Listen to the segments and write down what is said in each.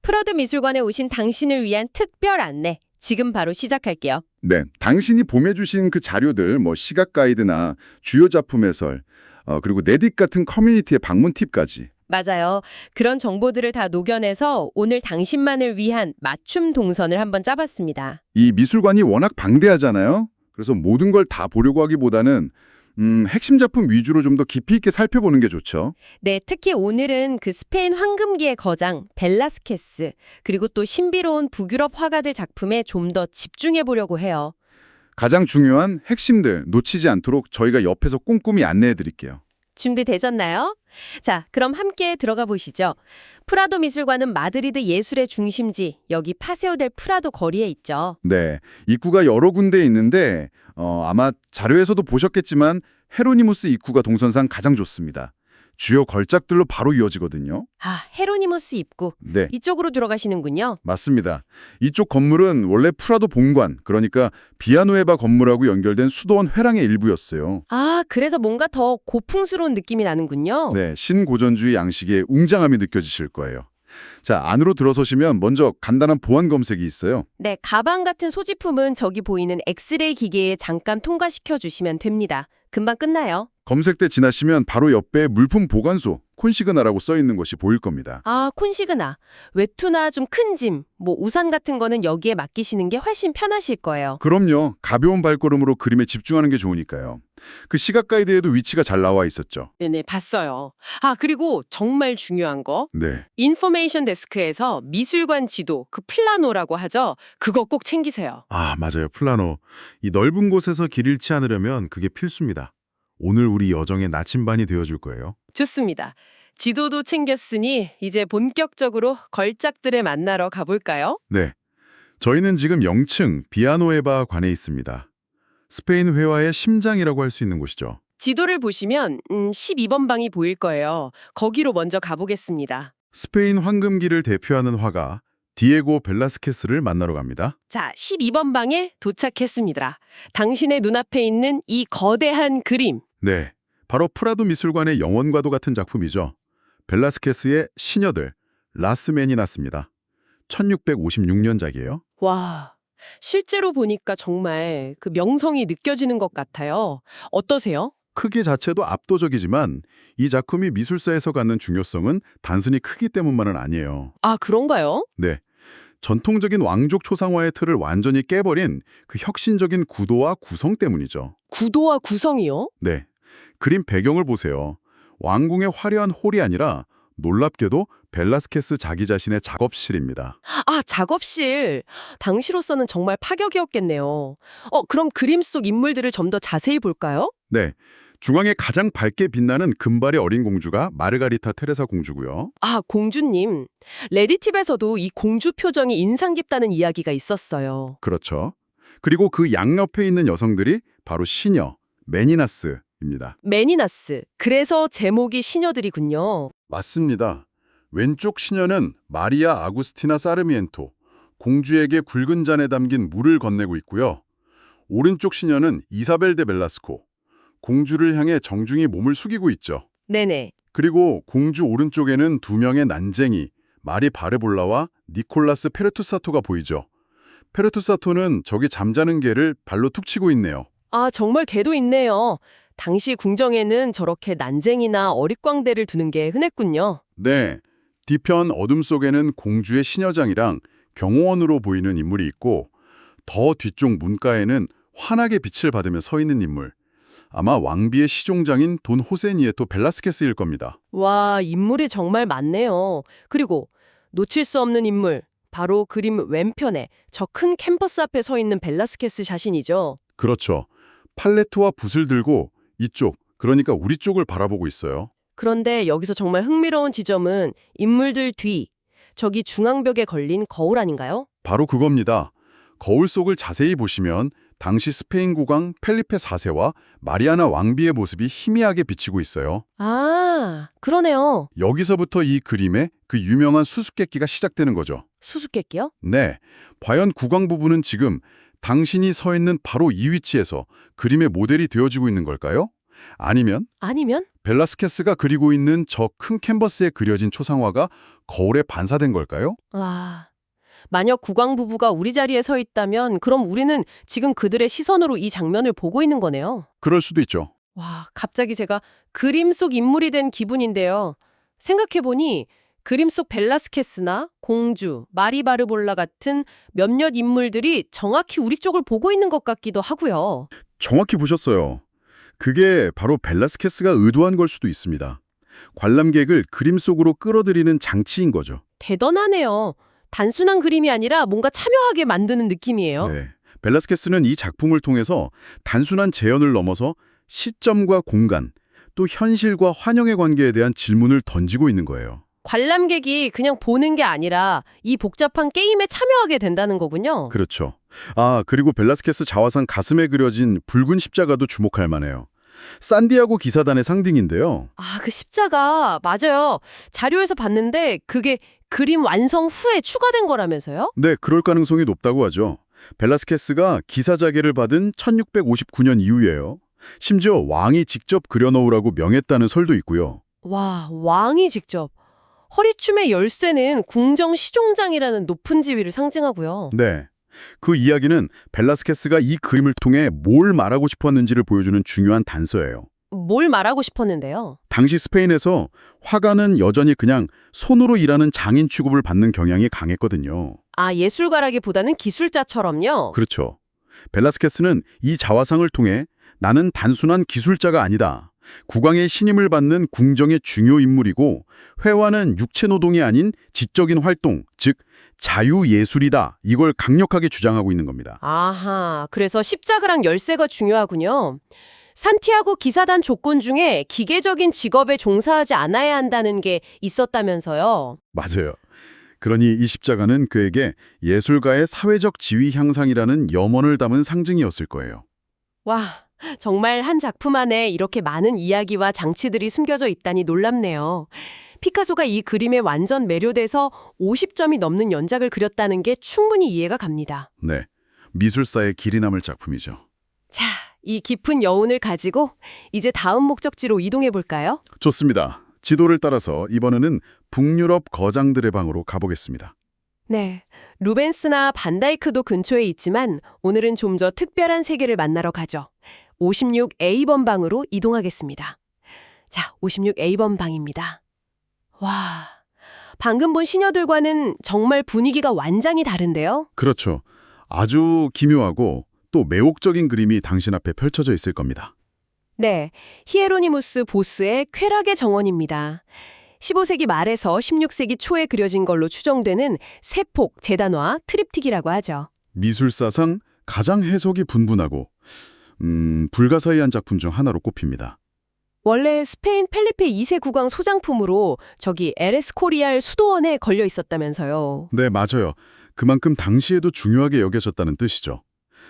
프라도 미술관에 오신 당신을 위한 특별 안내. 지금 바로 시작할게요. 네, 당신이 보내주신 그 자료들, 시각 가이드나 주요 작품 해설, 그리고 네딧 같은 커뮤니티의 방문 팁까지. 맞아요. 그런 정보들을 다 녹여내서 오늘 당신만을 위한 맞춤 동선을 한번 짜봤습니다. 이 미술관이 워낙 방대하잖아요. 그래서 모든 걸 다 보려고 하기보다는 핵심 작품 위주로 좀 더 깊이 있게 살펴보는 게 좋죠. 네, 특히 오늘은 그 스페인 황금기의 거장 벨라스케스, 그리고 또 신비로운 북유럽 화가들 작품에 좀 더 집중해 보려고 해요. 가장 중요한 핵심들 놓치지 않도록 저희가 옆에서 꼼꼼히 안내해 드릴게요. 준비되셨나요? 자, 그럼 함께 들어가 보시죠. 프라도 미술관은 마드리드 예술의 중심지, 여기 파세오 델 프라도 거리에 있죠. 네, 입구가 여러 군데 있는데 아마 자료에서도 보셨겠지만 헤로니무스 입구가 동선상 가장 좋습니다. 주요 걸작들로 바로 이어지거든요. 아, 헤로니무스 입구. 네, 이쪽으로 들어가시는군요. 맞습니다. 이쪽 건물은 원래 프라도 본관, 그러니까 비아누에바 건물하고 연결된 수도원 회랑의 일부였어요. 아, 그래서 뭔가 더 고풍스러운 느낌이 나는군요. 네, 신고전주의 양식의 웅장함이 느껴지실 거예요. 자, 안으로 들어서시면 먼저 간단한 보안 검색이 있어요. 네, 가방 같은 소지품은 저기 보이는 엑스레이 기계에 잠깐 통과시켜 주시면 됩니다. 금방 끝나요. 검색대 지나시면 바로 옆에 물품 보관소, 콘시그나라고 써 있는 것이 보일 겁니다. 아, 콘시그나. 외투나 좀 큰 짐, 우산 같은 거는 여기에 맡기시는 게 훨씬 편하실 거예요. 그럼요. 가벼운 발걸음으로 그림에 집중하는 게 좋으니까요. 그 시각 가이드에도 위치가 잘 나와 있었죠. 네네, 봤어요. 아, 그리고 정말 중요한 거. 네. 인포메이션 데스크에서 미술관 지도, 그 플라노라고 하죠. 그거 꼭 챙기세요. 아, 맞아요. 플라노. 이 넓은 곳에서 길 잃지 않으려면 그게 필수입니다. 오늘 우리 여정의 나침반이 되어줄 거예요. 좋습니다. 지도도 챙겼으니 이제 본격적으로 걸작들을 만나러 가볼까요? 네. 저희는 지금 0층 비아노에바 관에 있습니다. 스페인 회화의 심장이라고 할 수 있는 곳이죠. 지도를 보시면 12번 방이 보일 거예요. 거기로 먼저 가보겠습니다. 스페인 황금기를 대표하는 화가 디에고 벨라스케스를 만나러 갑니다. 자, 12번 방에 도착했습니다. 당신의 눈앞에 있는 이 거대한 그림. 네. 바로 프라도 미술관의 영원과도 같은 작품이죠. 벨라스케스의 시녀들, 라스메니나스입니다. 1656년작이에요. 와, 실제로 보니까 정말 그 명성이 느껴지는 것 같아요. 어떠세요? 크기 자체도 압도적이지만 이 작품이 미술사에서 갖는 중요성은 단순히 크기 때문만은 아니에요. 아, 그런가요? 네. 전통적인 왕족 초상화의 틀을 완전히 깨버린 그 혁신적인 구도와 구성 때문이죠. 구도와 구성이요? 네. 그림 배경을 보세요. 왕궁의 화려한 홀이 아니라 놀랍게도 벨라스케스 자기 자신의 작업실입니다. 아, 작업실. 당시로서는 정말 파격이었겠네요. 그럼 그림 속 인물들을 좀 더 자세히 볼까요? 네. 중앙에 가장 밝게 빛나는 금발의 어린 공주가 마르가리타 테레사 공주고요. 아, 공주님. 레디팁에서도 이 공주 표정이 인상 깊다는 이야기가 있었어요. 그렇죠. 그리고 그 양옆에 있는 여성들이 바로 시녀, 메니나스입니다. 메니나스. 그래서 제목이 시녀들이군요. 맞습니다. 왼쪽 시녀는 마리아 아구스티나 사르미엔토, 공주에게 굵은 잔에 담긴 물을 건네고 있고요. 오른쪽 시녀는 이사벨 데 벨라스코, 공주를 향해 정중히 몸을 숙이고 있죠. 네네. 그리고 공주 오른쪽에는 두 명의 난쟁이, 마리 바르볼라와 니콜라스 페르투사토가 보이죠. 페르투사토는 저기 잠자는 개를 발로 툭 치고 있네요. 아, 정말 개도 있네요. 당시 궁정에는 저렇게 난쟁이나 어릿광대를 두는 게 흔했군요. 네, 뒤편 어둠 속에는 공주의 시녀장이랑 경호원으로 보이는 인물이 있고 더 뒤쪽 문가에는 환하게 빛을 받으며 서 있는 인물. 아마 왕비의 시종장인 돈 호세 니에토 벨라스케스일 겁니다. 와, 인물이 정말 많네요. 그리고 놓칠 수 없는 인물, 바로 그림 왼편에 저 큰 캔버스 앞에 서 있는 벨라스케스 자신이죠. 그렇죠. 팔레트와 붓을 들고 이쪽, 그러니까 우리 쪽을 바라보고 있어요. 그런데 여기서 정말 흥미로운 지점은 인물들 뒤, 저기 중앙벽에 걸린 거울 아닌가요? 바로 그겁니다. 거울 속을 자세히 보시면 당시 스페인 국왕 펠리페 4세와 마리아나 왕비의 모습이 희미하게 비치고 있어요. 아, 그러네요. 여기서부터 이 그림의 그 유명한 수수께끼가 시작되는 거죠. 수수께끼요? 네, 과연 국왕 부부는 지금 당신이 서 있는 바로 이 위치에서 그림의 모델이 되어지고 있는 걸까요? 아니면 아니면? 벨라스케스가 그리고 있는 저 큰 캔버스에 그려진 초상화가 거울에 반사된 걸까요? 와, 만약 국왕 부부가 우리 자리에 서 있다면 그럼 우리는 지금 그들의 시선으로 이 장면을 보고 있는 거네요. 그럴 수도 있죠. 와, 갑자기 제가 그림 속 인물이 된 기분인데요. 생각해보니 그림 속 벨라스케스나 공주, 마리바르볼라 같은 몇몇 인물들이 정확히 우리 쪽을 보고 있는 것 같기도 하고요. 정확히 보셨어요. 그게 바로 벨라스케스가 의도한 걸 수도 있습니다. 관람객을 그림 속으로 끌어들이는 장치인 거죠. 대단하네요. 단순한 그림이 아니라 뭔가 참여하게 만드는 느낌이에요. 네. 벨라스케스는 이 작품을 통해서 단순한 재현을 넘어서 시점과 공간, 또 현실과 환영의 관계에 대한 질문을 던지고 있는 거예요. 관람객이 그냥 보는 게 아니라 이 복잡한 게임에 참여하게 된다는 거군요. 그렇죠. 그리고 벨라스케스 자화상 가슴에 그려진 붉은 십자가도 주목할 만해요. 산디아고 기사단의 상징인데요. 아, 그 십자가 맞아요. 자료에서 봤는데 그게 그림 완성 후에 추가된 거라면서요? 네, 그럴 가능성이 높다고 하죠. 벨라스케스가 기사자계를 받은 1659년 이후예요. 심지어 왕이 직접 그려놓으라고 명했다는 설도 있고요. 와, 왕이 직접. 허리춤의 열쇠는 궁정 시종장이라는 높은 지위를 상징하고요. 네. 그 이야기는 벨라스케스가 이 그림을 통해 뭘 말하고 싶었는지를 보여주는 중요한 단서예요. 뭘 말하고 싶었는데요? 당시 스페인에서 화가는 여전히 그냥 손으로 일하는 장인 취급을 받는 경향이 강했거든요. 아, 예술가라기보다는 기술자처럼요? 그렇죠. 벨라스케스는 이 자화상을 통해 나는 단순한 기술자가 아니다. 국왕의 신임을 받는 궁정의 중요 인물이고 회화는 육체 노동이 아닌 지적인 활동, 즉 자유예술이다. 이걸 강력하게 주장하고 있는 겁니다. 아하, 그래서 십자가랑 열쇠가 중요하군요. 산티아고 기사단 조건 중에 기계적인 직업에 종사하지 않아야 한다는 게 있었다면서요. 맞아요. 그러니 이 십자가는 그에게 예술가의 사회적 지위 향상이라는 염원을 담은 상징이었을 거예요. 와, 정말 한 작품 안에 이렇게 많은 이야기와 장치들이 숨겨져 있다니 놀랍네요. 피카소가 이 그림에 완전 매료돼서 50점이 넘는 연작을 그렸다는 게 충분히 이해가 갑니다. 네, 미술사의 길이 남을 작품이죠. 자, 이 깊은 여운을 가지고 이제 다음 목적지로 이동해 볼까요? 좋습니다. 지도를 따라서 이번에는 북유럽 거장들의 방으로 가보겠습니다. 네, 루벤스나 반다이크도 근처에 있지만 오늘은 좀 더 특별한 세계를 만나러 가죠. 56A번 방으로 이동하겠습니다. 자, 56A번 방입니다. 와, 방금 본 시녀들과는 정말 분위기가 완전히 다른데요? 그렇죠. 아주 기묘하고 또 매혹적인 그림이 당신 앞에 펼쳐져 있을 겁니다. 네, 히에로니무스 보스의 쾌락의 정원입니다. 15세기 말에서 16세기 초에 그려진 걸로 추정되는 세폭 재단화 트립틱이라고 하죠. 미술사상 가장 해석이 분분하고 불가사의한 작품 중 하나로 꼽힙니다. 원래 스페인 펠리페 2세 국왕 소장품으로 저기 에레스코리알 수도원에 걸려 있었다면서요. 네, 맞아요. 그만큼 당시에도 중요하게 여겨졌다는 뜻이죠.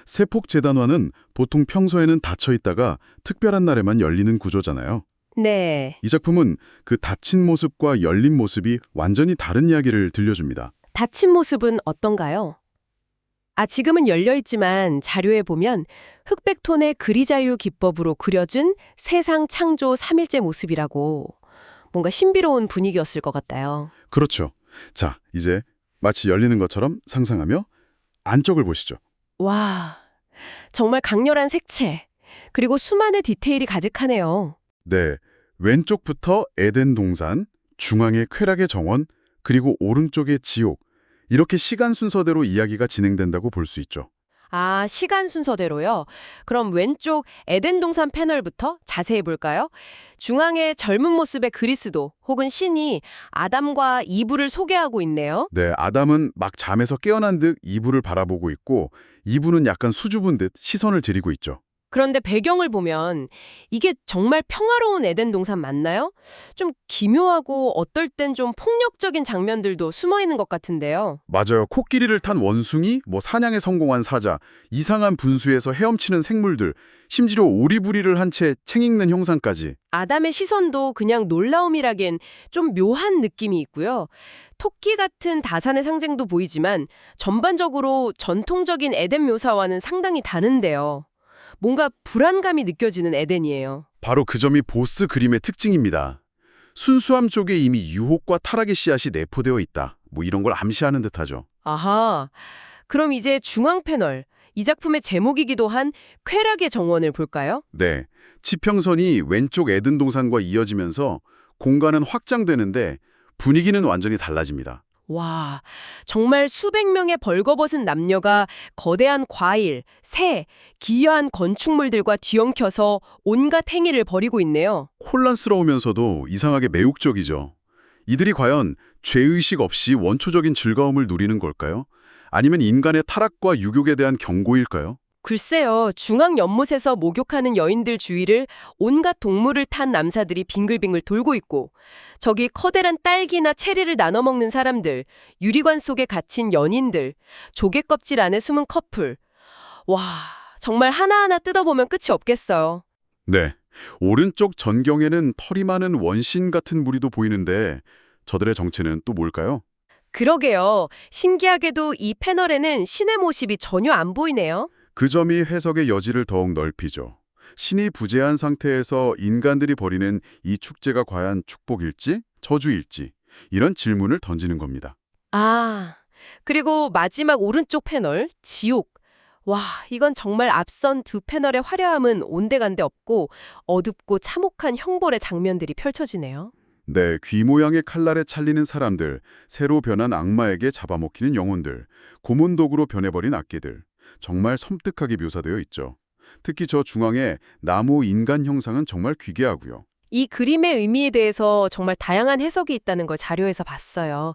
세폭 재단화는 보통 평소에는 닫혀 있다가 특별한 날에만 열리는 구조잖아요. 네, 이 작품은 그 닫힌 모습과 열린 모습이 완전히 다른 이야기를 들려줍니다. 닫힌 모습은 어떤가요? 지금은 열려있지만 자료에 보면 흑백톤의 그리자유 기법으로 그려준 세상 창조 3일째 모습이라고 뭔가 신비로운 분위기였을 것 같아요. 그렇죠. 자, 이제 마치 열리는 것처럼 상상하며 안쪽을 보시죠. 와, 정말 강렬한 색채, 그리고 수많은 디테일이 가득하네요. 네, 왼쪽부터 에덴 동산, 중앙의 쾌락의 정원, 그리고 오른쪽의 지옥. 이렇게 시간 순서대로 이야기가 진행된다고 볼 수 있죠. 아, 시간 순서대로요? 그럼 왼쪽 에덴 동산 패널부터 자세히 볼까요? 중앙의 젊은 모습의 그리스도 혹은 신이 아담과 이브를 소개하고 있네요. 네, 아담은 막 잠에서 깨어난 듯 이브를 바라보고 있고 이브는 약간 수줍은 듯 시선을 들이고 있죠. 그런데 배경을 보면 이게 정말 평화로운 에덴 동산 맞나요? 좀 기묘하고 어떨 땐 좀 폭력적인 장면들도 숨어 있는 것 같은데요. 맞아요. 코끼리를 탄 원숭이, 사냥에 성공한 사자, 이상한 분수에서 헤엄치는 생물들, 심지어 오리부리를 한 채 책 읽는 형상까지. 아담의 시선도 그냥 놀라움이라기엔 좀 묘한 느낌이 있고요. 토끼 같은 다산의 상징도 보이지만 전반적으로 전통적인 에덴 묘사와는 상당히 다른데요. 뭔가 불안감이 느껴지는 에덴이에요. 바로 그 점이 보스 그림의 특징입니다. 순수함 쪽에 이미 유혹과 타락의 씨앗이 내포되어 있다. 뭐 이런 걸 암시하는 듯하죠. 아하. 그럼 이제 중앙 패널, 이 작품의 제목이기도 한 쾌락의 정원을 볼까요? 네, 지평선이 왼쪽 에든 동산과 이어지면서 공간은 확장되는데 분위기는 완전히 달라집니다. 와, 정말 수백 명의 벌거벗은 남녀가 거대한 과일, 새, 기이한 건축물들과 뒤엉켜서 온갖 행위를 벌이고 있네요. 혼란스러우면서도 이상하게 매혹적이죠. 이들이 과연 죄의식 없이 원초적인 즐거움을 누리는 걸까요? 아니면 인간의 타락과 유욕에 대한 경고일까요? 글쎄요, 중앙 연못에서 목욕하는 여인들 주위를 온갖 동물을 탄 남사들이 빙글빙글 돌고 있고, 저기 커다란 딸기나 체리를 나눠 먹는 사람들, 유리관 속에 갇힌 연인들, 조개 껍질 안에 숨은 커플. 와, 정말 하나하나 뜯어보면 끝이 없겠어요. 네, 오른쪽 전경에는 털이 많은 원신 같은 무리도 보이는데 저들의 정체는 또 뭘까요? 그러게요. 신기하게도 이 패널에는 신의 모습이 전혀 안 보이네요. 그 점이 해석의 여지를 더욱 넓히죠. 신이 부재한 상태에서 인간들이 벌이는 이 축제가 과연 축복일지, 저주일지 이런 질문을 던지는 겁니다. 아, 그리고 마지막 오른쪽 패널, 지옥. 와, 이건 정말 앞선 두 패널의 화려함은 온데간데 없고 어둡고 참혹한 형벌의 장면들이 펼쳐지네요. 네, 귀 모양의 칼날에 찰리는 사람들, 새로 변한 악마에게 잡아먹히는 영혼들, 고문도구로 변해버린 악기들. 정말 섬뜩하게 묘사되어 있죠. 특히 저 중앙의 나무 인간 형상은 정말 귀괴하고요. 이 그림의 의미에 대해서 정말 다양한 해석이 있다는 걸 자료에서 봤어요.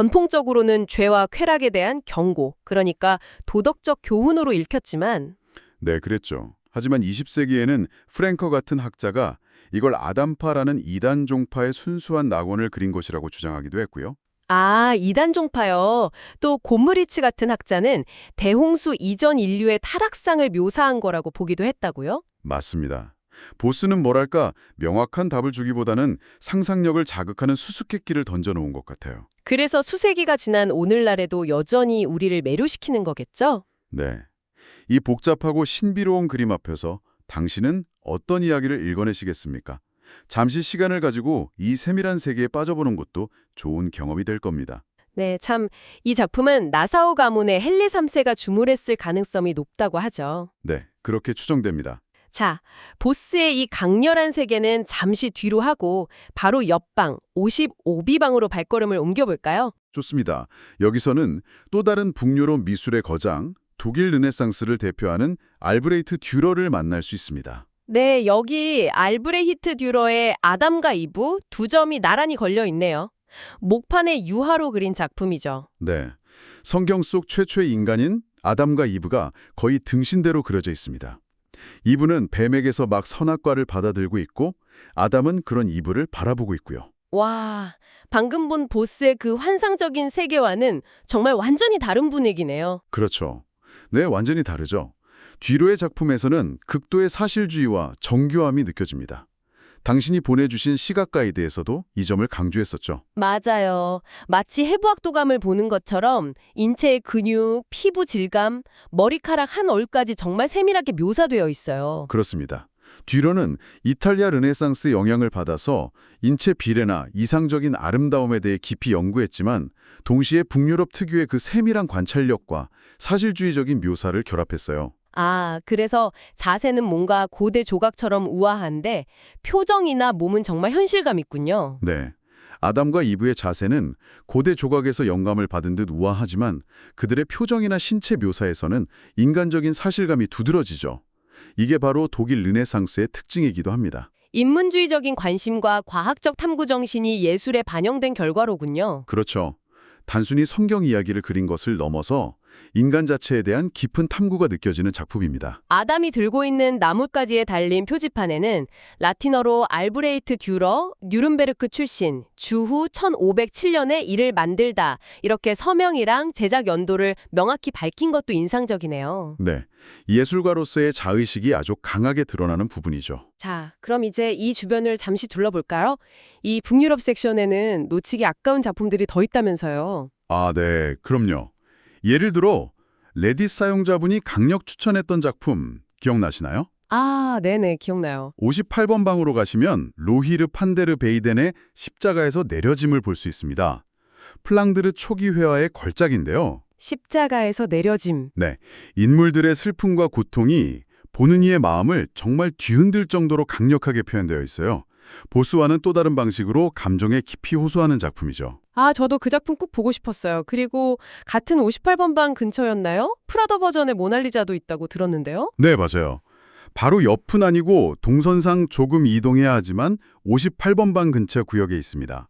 전통적으로는 죄와 쾌락에 대한 경고, 그러니까 도덕적 교훈으로 읽혔지만 네, 그랬죠. 하지만 20세기에는 프랭커 같은 학자가 이걸 아담파라는 이단 종파의 순수한 낙원을 그린 것이라고 주장하기도 했고요. 아, 이단 종파요. 또 곰무리츠 같은 학자는 대홍수 이전 인류의 타락상을 묘사한 거라고 보기도 했다고요? 맞습니다. 보스는 뭐랄까 명확한 답을 주기보다는 상상력을 자극하는 수수께끼를 던져놓은 것 같아요. 그래서 수세기가 지난 오늘날에도 여전히 우리를 매료시키는 거겠죠? 네. 이 복잡하고 신비로운 그림 앞에서 당신은 어떤 이야기를 읽어내시겠습니까? 잠시 시간을 가지고 이 세밀한 세계에 빠져보는 것도 좋은 경험이 될 겁니다. 네, 참 이 작품은 나사오 가문의 헨리 3세가 주물했을 가능성이 높다고 하죠. 네, 그렇게 추정됩니다. 자, 보스의 이 강렬한 세계는 잠시 뒤로 하고 바로 옆방 55비방으로 발걸음을 옮겨볼까요? 좋습니다. 여기서는 또 다른 북유럽 미술의 거장, 독일 르네상스를 대표하는 알브레이트 듀러를 만날 수 있습니다. 네, 여기 알브레히트 듀러의 아담과 이브 두 점이 나란히 걸려 있네요. 목판에 유화로 그린 작품이죠. 네, 성경 속 최초의 인간인 아담과 이브가 거의 등신대로 그려져 있습니다. 이브는 뱀에게서 막 선악과를 받아들고 있고 아담은 그런 이브를 바라보고 있고요. 와, 방금 본 보스의 그 환상적인 세계와는 정말 완전히 다른 분위기네요. 그렇죠. 네, 완전히 다르죠. 뒤로의 작품에서는 극도의 사실주의와 정교함이 느껴집니다. 당신이 보내주신 시각 가이드에서도 이 점을 강조했었죠. 맞아요. 마치 해부학도감을 보는 것처럼 인체의 근육, 피부 질감, 머리카락 한 올까지 정말 세밀하게 묘사되어 있어요. 그렇습니다. 듀러는 이탈리아 르네상스 영향을 받아서 인체 비례나 이상적인 아름다움에 대해 깊이 연구했지만 동시에 북유럽 특유의 그 세밀한 관찰력과 사실주의적인 묘사를 결합했어요. 아, 그래서 자세는 뭔가 고대 조각처럼 우아한데 표정이나 몸은 정말 현실감 있군요. 네. 아담과 이브의 자세는 고대 조각에서 영감을 받은 듯 우아하지만 그들의 표정이나 신체 묘사에서는 인간적인 사실감이 두드러지죠. 이게 바로 독일 르네상스의 특징이기도 합니다. 인문주의적인 관심과 과학적 탐구 정신이 예술에 반영된 결과로군요. 그렇죠. 단순히 성경 이야기를 그린 것을 넘어서 인간 자체에 대한 깊은 탐구가 느껴지는 작품입니다. 아담이 들고 있는 나뭇가지에 달린 표지판에는 라틴어로 알브레이트 듀러, 뉴른베르크 출신, 주후 1507년에 이를 만들다 이렇게 서명이랑 제작 연도를 명확히 밝힌 것도 인상적이네요. 네, 예술가로서의 자의식이 아주 강하게 드러나는 부분이죠. 자, 그럼 이제 이 주변을 잠시 둘러볼까요? 이 북유럽 섹션에는 놓치기 아까운 작품들이 더 있다면서요. 아, 네, 그럼요. 예를 들어 레딧 사용자분이 강력 추천했던 작품 기억나시나요? 아, 네네, 기억나요. 58번 방으로 가시면 로히르 판데르 베이덴의 십자가에서 내려짐을 볼 수 있습니다. 플랑드르 초기 회화의 걸작인데요. 십자가에서 내려짐. 네, 인물들의 슬픔과 고통이 보는 이의 마음을 정말 뒤흔들 정도로 강력하게 표현되어 있어요. 보스와는 또 다른 방식으로 감정에 깊이 호소하는 작품이죠. 아, 저도 그 작품 꼭 보고 싶었어요. 그리고 같은 58번 방 근처였나요? 프라도 버전의 모나리자도 있다고 들었는데요. 네, 맞아요. 바로 옆은 아니고 동선상 조금 이동해야 하지만 58번 방 근처 구역에 있습니다.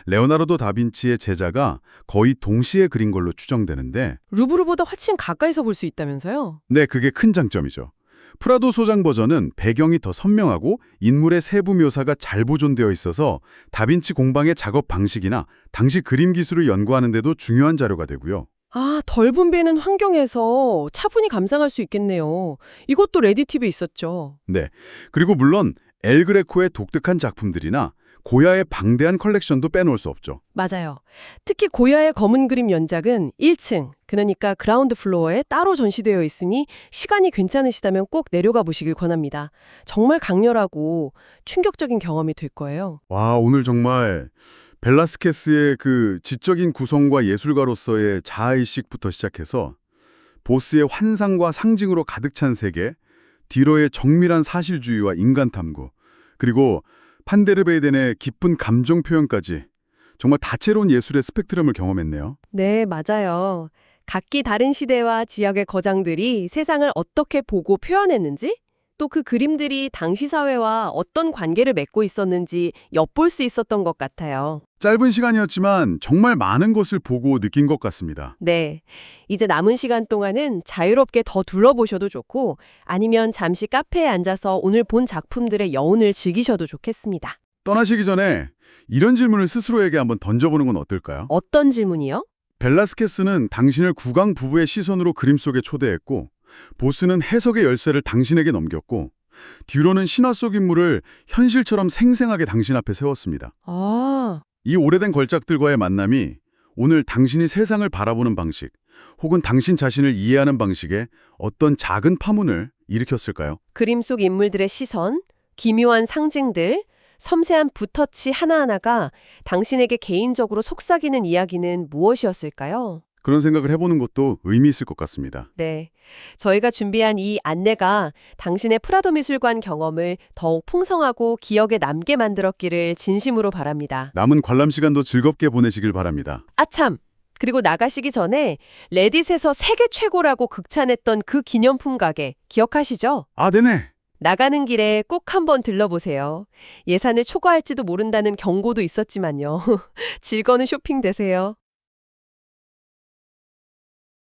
레오나르도 다빈치의 제자가 거의 동시에 그린 걸로 추정되는데 루브르보다 훨씬 가까이서 볼 수 있다면서요? 네, 그게 큰 장점이죠. 프라도 소장 버전은 배경이 더 선명하고 인물의 세부 묘사가 잘 보존되어 있어서 다빈치 공방의 작업 방식이나 당시 그림 기술을 연구하는 데도 중요한 자료가 되고요. 아, 덜 붐비는 환경에서 차분히 감상할 수 있겠네요. 이것도 레디팁에 있었죠. 네, 그리고 물론 엘 그레코의 독특한 작품들이나 고야의 방대한 컬렉션도 빼놓을 수 없죠. 맞아요. 특히 고야의 검은 그림 연작은 1층, 그러니까 그라운드 플로어에 따로 전시되어 있으니 시간이 괜찮으시다면 꼭 내려가 보시길 권합니다. 정말 강렬하고 충격적인 경험이 될 거예요. 와, 오늘 정말 벨라스케스의 그 지적인 구성과 예술가로서의 자아의식부터 시작해서 보스의 환상과 상징으로 가득 찬 세계, 디러의 정밀한 사실주의와 인간 탐구, 그리고 판데르베이덴의 깊은 감정 표현까지 정말 다채로운 예술의 스펙트럼을 경험했네요. 네, 맞아요. 각기 다른 시대와 지역의 거장들이 세상을 어떻게 보고 표현했는지, 또 그 그림들이 당시 사회와 어떤 관계를 맺고 있었는지 엿볼 수 있었던 것 같아요. 짧은 시간이었지만 정말 많은 것을 보고 느낀 것 같습니다. 네. 이제 남은 시간 동안은 자유롭게 더 둘러보셔도 좋고, 아니면 잠시 카페에 앉아서 오늘 본 작품들의 여운을 즐기셔도 좋겠습니다. 떠나시기 전에 이런 질문을 스스로에게 한번 던져보는 건 어떨까요? 어떤 질문이요? 벨라스케스는 당신을 국왕 부부의 시선으로 그림 속에 초대했고, 보스는 해석의 열쇠를 당신에게 넘겼고, 듀로는 신화 속 인물을 현실처럼 생생하게 당신 앞에 세웠습니다. 아, 이 오래된 걸작들과의 만남이 오늘 당신이 세상을 바라보는 방식, 혹은 당신 자신을 이해하는 방식에 어떤 작은 파문을 일으켰을까요? 그림 속 인물들의 시선, 기묘한 상징들, 섬세한 붓터치 하나하나가 당신에게 개인적으로 속삭이는 이야기는 무엇이었을까요? 그런 생각을 해보는 것도 의미 있을 것 같습니다. 네. 저희가 준비한 이 안내가 당신의 프라도 미술관 경험을 더욱 풍성하고 기억에 남게 만들었기를 진심으로 바랍니다. 남은 관람 시간도 즐겁게 보내시길 바랍니다. 아참! 그리고 나가시기 전에 레딧에서 세계 최고라고 극찬했던 그 기념품 가게 기억하시죠? 아, 네네. 나가는 길에 꼭 한번 들러보세요. 예산을 초과할지도 모른다는 경고도 있었지만요. 즐거운 쇼핑 되세요.